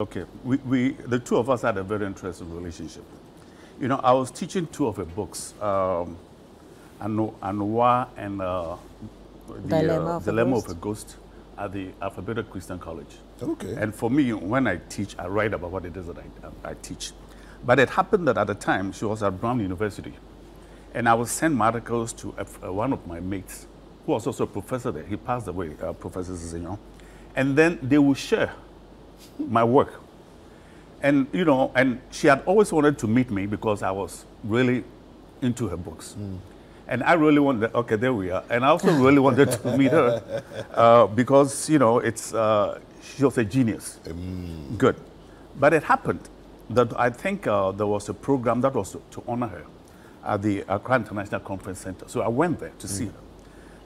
Okay, the two of us had a very interesting relationship. You know, I was teaching two of her books, Anoa and Dilemma of a Ghost at the Alphabetic Christian College. Okay. And for me, when I teach, I write about what it is that I teach. But it happened that at the time, she was at Brown University. And I would send my articles to one of my mates, who was also a professor there. He passed away, Professor Zizignon. And then they would share my work. And, you know, and she had always wanted to meet me because I was really into her books. And I really wanted, okay, there we are. And I also really wanted to meet her because, you know, she was a genius. Good. But it happened that I think there was a program that was to honor her at the Accra International Conference Center. So I went there to see her.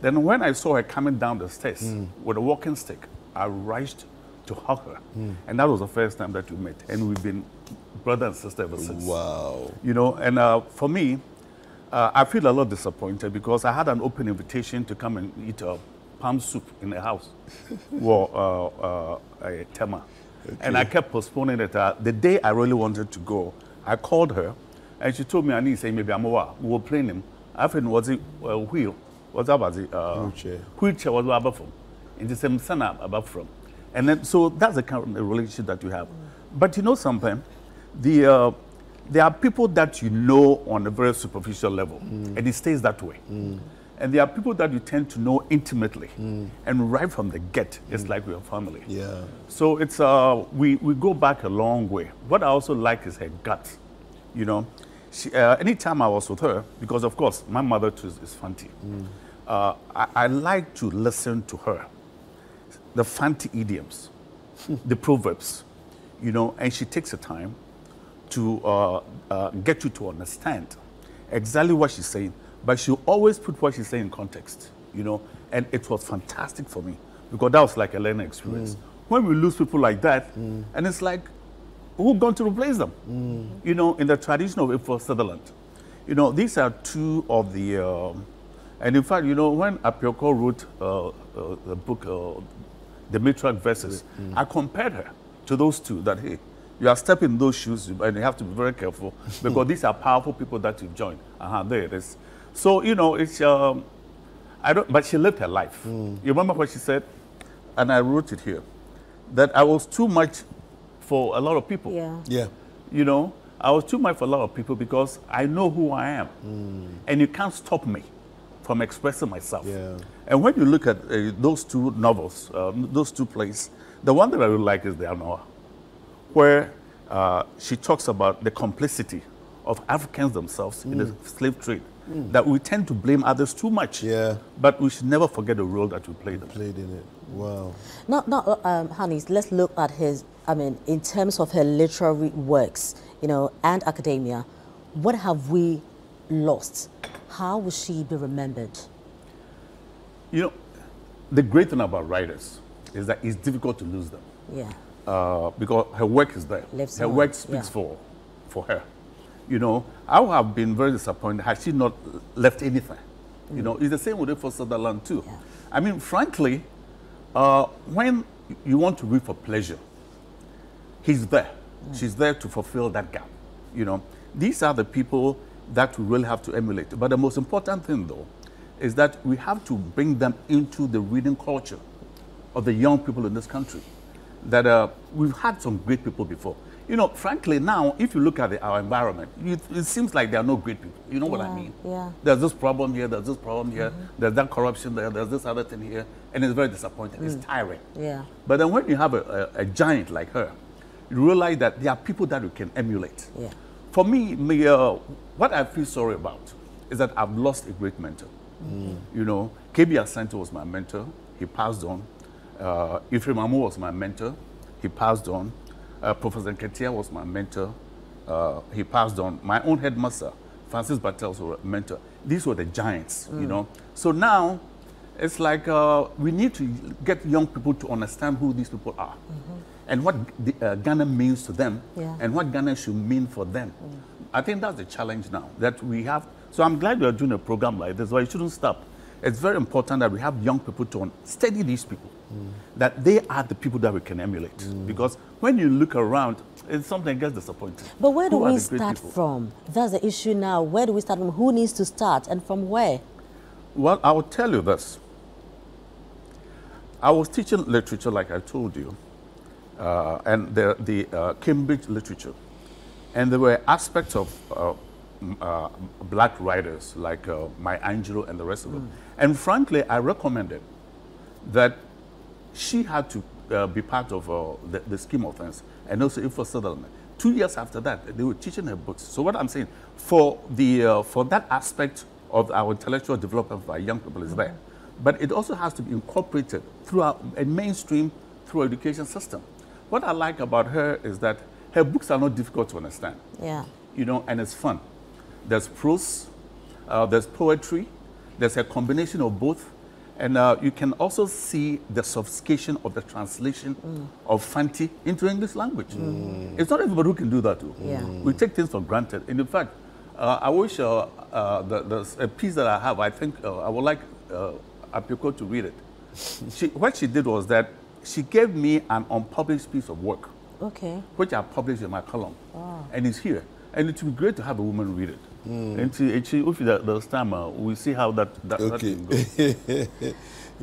Then when I saw her coming down the stairs with a walking stick, I rushed to hug her. And that was the first time that we met. And we've been brother and sister ever since. Wow. You know, and for me, I feel a lot disappointed because I had an open invitation to come and eat palm soup in the house, a tema. Okay. And I kept postponing it. The day I really wanted to go, I called her, and she told me, I need to say, maybe I'm over. We were playing him. I think was it wheel? What's that? Was it wheelchair? Was about from? In the same son about from. And then, so that's the kind of relationship that you have. But you know something, there are people that you know on a very superficial level, and it stays that way. And there are people that you tend to know intimately, and right from the get, it's like we're family. Yeah. So it's we go back a long way. What I also like is her gut. You know, anytime I was with her, because of course my mother too is Fanti. I like to listen to her, the Fanti idioms, the proverbs, you know, and she takes the time to get you to understand exactly what she's saying, but she'll always put what she's saying in context, you know, and it was fantastic for me because that was like a learning experience. When we lose people like that, and it's like, who's going to replace them? You know, in the tradition of Ifo Sutherland, you know, these are two of the, and in fact, you know, when Apioko wrote the book, The Matriarch Verses, I compared her to those two, that, hey, you are stepping in those shoes, and you have to be very careful because these are powerful people that you've joined. There it is. So, you know, it's, but she lived her life. You remember what she said? And I wrote it here, that I was too much for a lot of people. Yeah. You know, I was too much for a lot of people because I know who I am. And you can't stop me from expressing myself. Yeah. And when you look at those two novels, those two plays, the one that I really like is the Anoa, where she talks about the complicity of Africans themselves in the slave trade, that we tend to blame others too much. Yeah. But we should never forget the role that we played. Played in it. Wow. Now, Hannes, let's look at his, I mean, in terms of her literary works, you know, and academia, what have we lost? How will she be remembered? You know, the great thing about writers is that it's difficult to lose them. Yeah. Because her work is there. Her work speaks for her. You know, I would have been very disappointed had she not left anything. You know, it's the same with it for Sutherland too. Yeah. I mean, frankly, when you want to read for pleasure, he's there. She's there to fulfill that gap. You know, these are the people that we really have to emulate. But the most important thing, though, is that we have to bring them into the reading culture of the young people in this country. That we've had some great people before. You know, frankly, now, if you look at our environment, it seems like there are no great people. You know what I mean? Yeah. There's this problem here, there's this problem here, there's that corruption there, there's this other thing here, and it's very disappointing. It's tiring. Yeah. But then when you have a giant like her, you realize that there are people that you can emulate. Yeah. For me, what I feel sorry about is that I've lost a great mentor. You know, KB Asante was my mentor. He passed on. Ephraim Amu was my mentor. He passed on. Professor Nketia was my mentor. He passed on. My own headmaster, Francis Bartels, was a mentor. These were the giants, you know. So now, it's like we need to get young people to understand who these people are. And what Ghana means to them, and what Ghana should mean for them. I think that's the challenge now, that we have. So I'm glad we are doing a program like this, but it shouldn't stop. It's very important that we have young people to study these people. that they are the people that we can emulate. Because when you look around, it's something gets disappointing. But where do Who are we the great start people? from? That's the issue now. Where do we start from? Who needs to start and from where? Well, I will tell you this. I was teaching literature, like I told you, and the Cambridge literature. And there were aspects of black writers, like Maya Angelou and the rest of them. And frankly, I recommended that she had to be part of the scheme of things, and also if for Sutherland. 2 years after that, they were teaching her books. So what I'm saying, for that aspect of our intellectual development of our young people is there. But it also has to be incorporated throughout a mainstream, through education system. What I like about her is that her books are not difficult to understand. Yeah. You know, and it's fun. There's prose, there's poetry, there's a combination of both. And you can also see the sophistication of the translation of Fanti into English language. It's not everybody who can do that too. Yeah. We take things for granted. And in fact, I wish there's a piece that I have, I think I would like Apiko to read it. What she did was that she gave me an unpublished piece of work, Okay. which I published in my column. Wow. And it's here. And it would be great to have a woman read it. And if there's time, we'll see how that can go.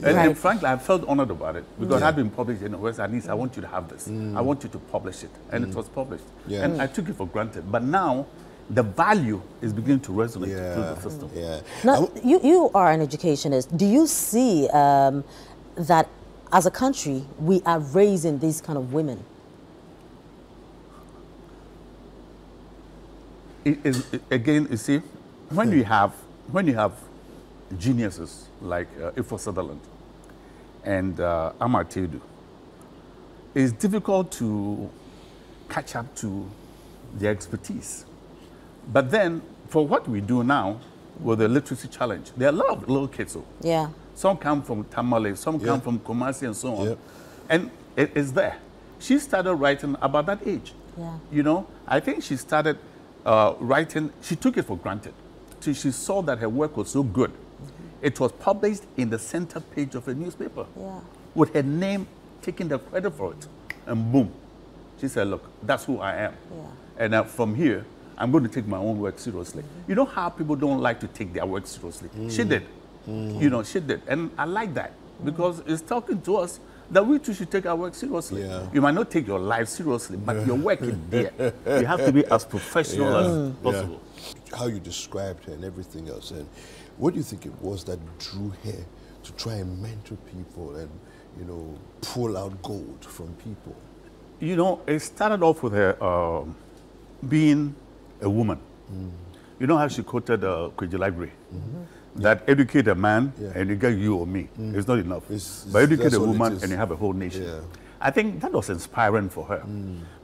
And frankly, I felt honored about it because it had been published in the West. At least I want you to have this. I want you to publish it. And it was published. Yeah. And I took it for granted. But now, the value is beginning to resonate through the system. Yeah. Now, you are an educationist. Do you see that as a country, we are raising these kind of women? Again, you see, when you have geniuses like Ifo Sutherland and Aidoo, it's difficult to catch up to their expertise. But then, for what we do now with the literacy challenge, there are a lot of little kids. Yeah. Some come from Tamale, some come from Kumasi and so on. Yeah. And it is there. She started writing about that age. Yeah. You know, I think she started writing, she took it for granted. She saw that her work was so good. It was published in the center page of a newspaper with her name taking the credit for it. And boom, she said, look, that's who I am. Yeah. And from here, I'm going to take my own work seriously. You know how people don't like to take their work seriously? She did. You know, she did. And I like that because it's talking to us that we too should take our work seriously. Yeah. You might not take your life seriously, but your work is there. You have to be as professional as possible. How you described her and everything else. And what do you think it was that drew her to try and mentor people and, you know, pull out gold from people? You know, it started off with her being a woman. You know how she quoted Kweji Library? That educate a man and you get you or me. It's not enough. But educate a woman and you have a whole nation. Yeah. I think that was inspiring for her.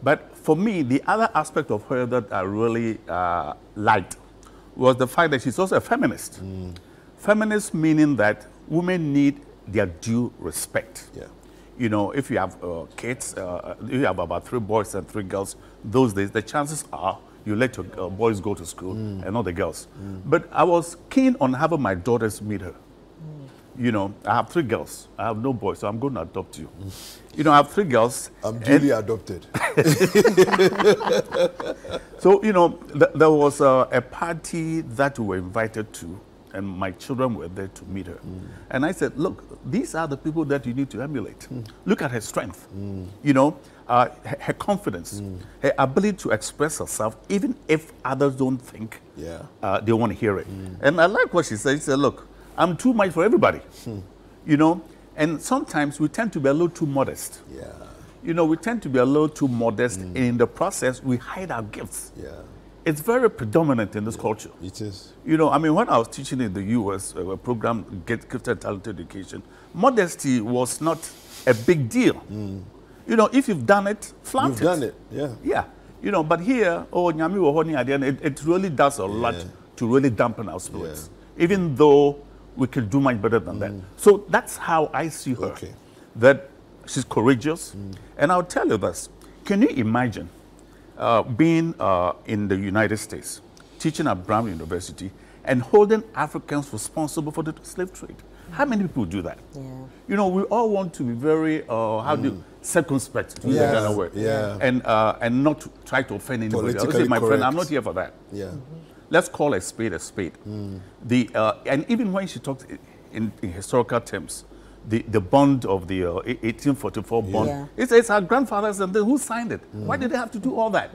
But for me, the other aspect of her that I really liked was the fact that she's also a feminist. Feminist meaning that women need their due respect. Yeah. You know, if you have kids, you have about 3 boys and 3 girls, those days, the chances are you let your boys go to school and not the girls. But I was keen on having my daughters meet her. You know, I have 3 girls. I have no boys, so I'm going to adopt you. You know, I have 3 girls. I'm duly adopted. So, you know, there was a party that we were invited to, and my children were there to meet her. And I said, look, these are the people that you need to emulate. Look at her strength, you know, her confidence, her ability to express herself, even if others don't think they want to hear it. And I like what she said. She said, look, I'm too much for everybody, you know, and sometimes we tend to be a little too modest. Yeah. You know, we tend to be a little too modest. And in the process, we hide our gifts. Yeah. It's very predominant in this culture. It is. You know, I mean, when I was teaching in the U.S., a program, Gifted Talent Education, modesty was not a big deal. You know, if you've done it, flaunt it. You've done it, yeah. Yeah. You know, but here, Nyami Wohoni at the end, it really does a lot to really dampen our spirits, even though we can do much better than that. So that's how I see her. Okay. That she's courageous. And I'll tell you this. Can you imagine being in the United States, teaching at Brown University, and holding Africans responsible for the slave trade? How many people do that? Yeah. You know, we all want to be very, circumspect, to use that kind of word. And not to try to offend anybody. I would say, my friend, I'm not here for that. Yeah. Let's call a spade a spade. And even when she talks in historical terms, the bond of the 1844 bond, it's our grandfathers and who signed it. Why did they have to do all that?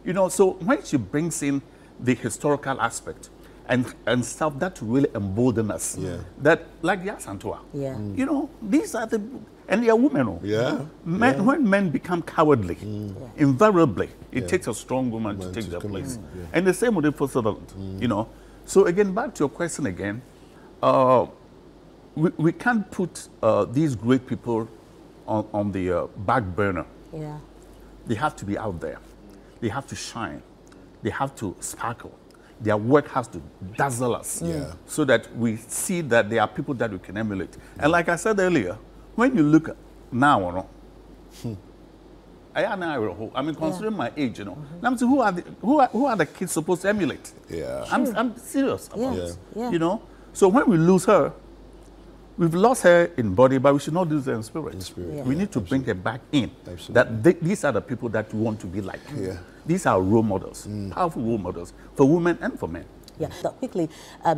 You know, so when she brings in the historical aspect and stuff that really embolden us, that like Yasantua, you know, these are the, and they are women. Men, when men become cowardly, invariably, it takes a strong woman to take their place. And the same with the for Sutherland, you know. So again, back to your question again, we can't put these great people on the back burner. They have to be out there. They have to shine. They have to sparkle. Their work has to dazzle us so that we see that there are people that we can emulate. And like I said earlier, when you look now, I mean, considering my age, you know, I'm saying, who are the kids supposed to emulate? I'm serious about this. You know, so when we lose her, we've lost her in body, but we should not lose her in spirit. We need to bring her back in. That these are the people that we want to be like. These are role models, powerful role models for women and for men. Quickly,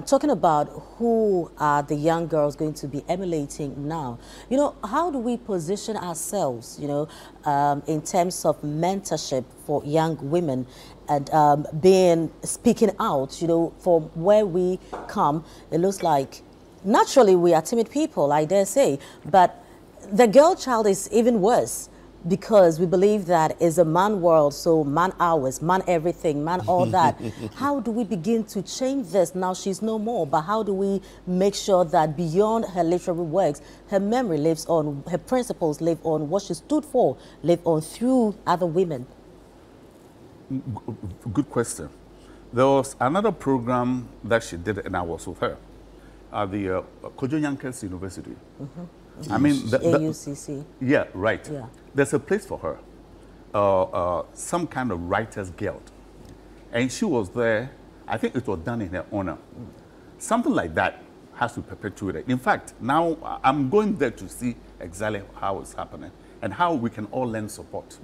talking about who are the young girls going to be emulating now, you know, how do we position ourselves, you know, in terms of mentorship for young women and speaking out, you know, from where we come? It looks like naturally we are timid people, I dare say, but the girl child is even worse, because we believe that it's a man world, so man hours, man everything, man all that. How do we begin to change this? Now she's no more, but how do we make sure that beyond her literary works, her memory lives on, her principles live on, what she stood for live on through other women? Good question. There was another program that she did, and I was with her at the Kojo Yankers University. I mean, the AUCC. Yeah, right. There's a place for her, some kind of writers guild. And she was there. I think it was done in her honor. Something like that has to perpetuate it. In fact, now I'm going there to see exactly how it's happening and how we can all lend support.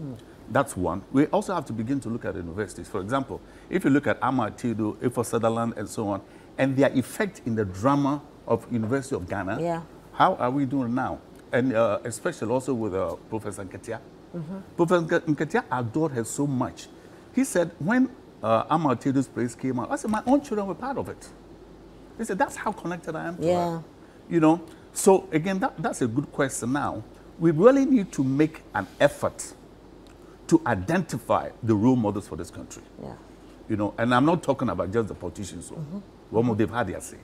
That's one. We also have to begin to look at universities. For example, if you look at Aidoo, Ifo Sutherland, and so on, and their effect in the drama of University of Ghana, how are we doing now? And especially also with Professor Nketia. Professor Nketia adored her so much. He said, when Aidoo's place came out, I said, my own children were part of it. He said, that's how connected I am to her. You know, so again, that's a good question now. We really need to make an effort to identify the role models for this country. You know, and I'm not talking about just the politicians. One more they've had their say.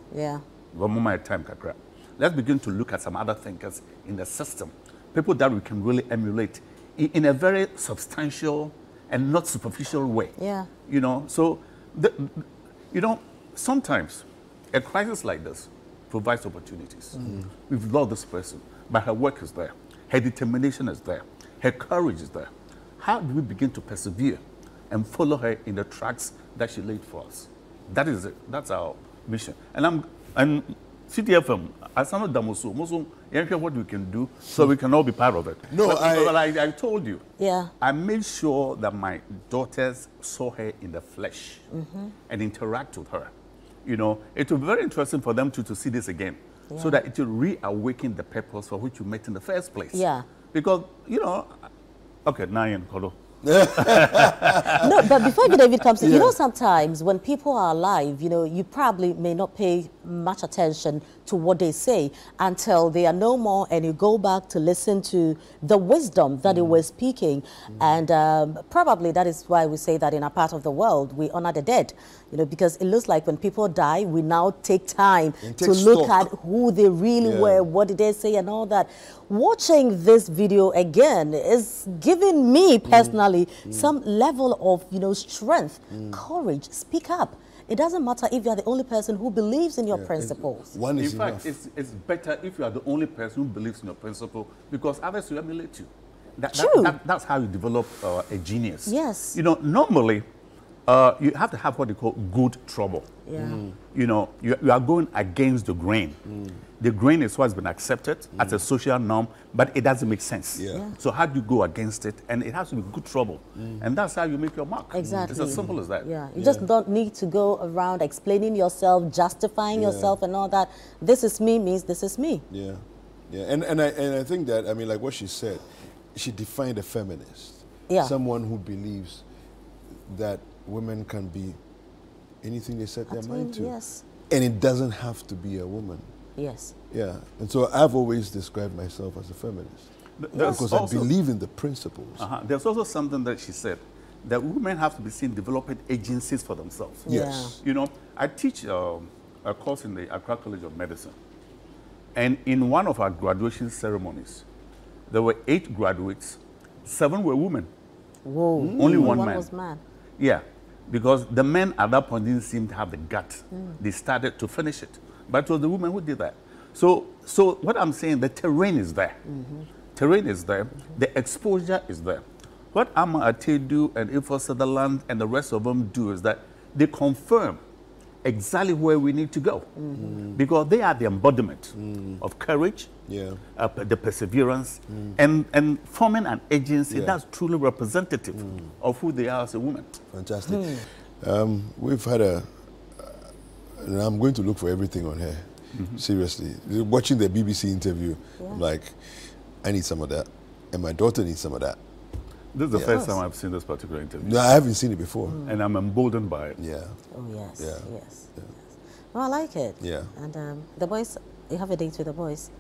One more my time, Kakra. Let's begin to look at some other thinkers in the system, people that we can really emulate in a very substantial and not superficial way. You know, so, you know, sometimes a crisis like this provides opportunities. We've lost this person, but her work is there. Her determination is there. Her courage is there. How do we begin to persevere and follow her in the tracks that she laid for us? That is it. That's our mission. And CTFM, I sound Damoso, what we can do so we can all be part of it. No, but I told you. I made sure that my daughters saw her in the flesh and interact with her. You know, it will be very interesting for them to see this again, so that it will reawaken the purpose for which you met in the first place. Because, you know, okay, Nayan, hello. No, but before David comes in, you know, sometimes when people are alive, you know, you probably may not pay much attention to what they say until they are no more, and you go back to listen to the wisdom that they were speaking. And probably that is why we say that in our part of the world, we honor the dead, you know, because it looks like when people die, we now take time to look at who they really were, what did they say and all that. Watching this video again is giving me personally some level of, you know, strength, courage. Speak up. It doesn't matter if you're the only person who believes in your principles. In fact, it's better if you are the only person who believes in your principle, because others will emulate you. That's how you develop a genius. Yes. You know, normally, You have to have what they call good trouble. Yeah. You know, you are going against the grain. The grain is what's been accepted as a social norm, but it doesn't make sense. Yeah. So how do you go against it? And it has to be good trouble. And that's how you make your mark. Exactly. It's as simple as that. Yeah. You just don't need to go around explaining yourself, justifying yourself and all that. This is me means this is me. Yeah, yeah, and I think that, I mean, like what she said, she defined a feminist. Yeah. Someone who believes that women can be anything they set their mind to. Yes. And it doesn't have to be a woman. Yes. Yeah, and so I've always described myself as a feminist. Because I believe in the principles. There's also something that she said, that women have to be seen developing agencies for themselves. Yes. You know, I teach a course in the Accra College of Medicine. And in one of our graduation ceremonies, there were 8 graduates, 7 were women. Whoa. Only one man. was man. Yeah, because the men at that point didn't seem to have the gut. They started to finish it. But it was the women who did that. So what I'm saying, the terrain is there. Terrain is there. The exposure is there. What Aidoo and Ifo Sutherland and the rest of them do is that they confirm exactly where we need to go. Because they are the embodiment of courage, the perseverance, and forming an agency that's truly representative of who they are as a woman. Fantastic. We've had and I'm going to look for everything on her. Seriously. Watching the BBC interview, I'm like, I need some of that. And my daughter needs some of that. This is the first time I've seen this particular interview. No, I haven't seen it before. And I'm emboldened by it. Yeah. Oh, yes. Yeah. Yes. Yes. Well, I like it. Yeah. And the boys, you have a date with the boys?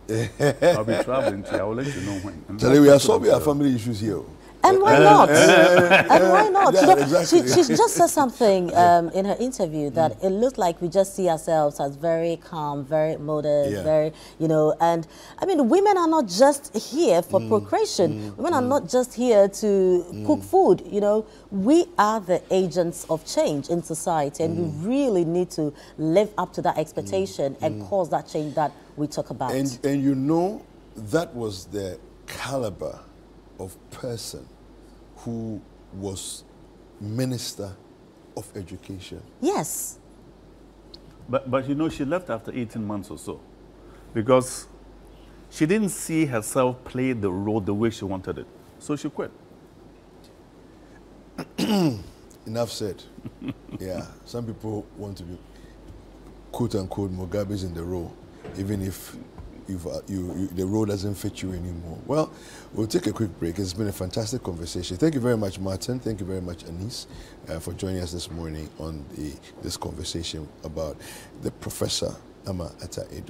I'll be traveling to you. I will let you know when. Charlie, we are solving our family issues here. And why not? And why not? Yeah, You know, exactly. she just said something in her interview that it looked like we just see ourselves as very calm, very modest, very, you know, and I mean, women are not just here for procreation. Women are not just here to cook food, you know. We are the agents of change in society, and we really need to live up to that expectation and cause that change that we talk about. And you know, that was the caliber of person who was Minister of Education. Yes. But you know, she left after 18 months or so because she didn't see herself play the role the way she wanted it. So she quit. Enough said. Yeah, some people want to be quote-unquote Mugabe's in the role, even if the role doesn't fit you anymore. Well, we'll take a quick break. It's been a fantastic conversation. Thank you very much, Martin. Thank you very much, Anis, for joining us this morning on this conversation about the Professor Aidoo.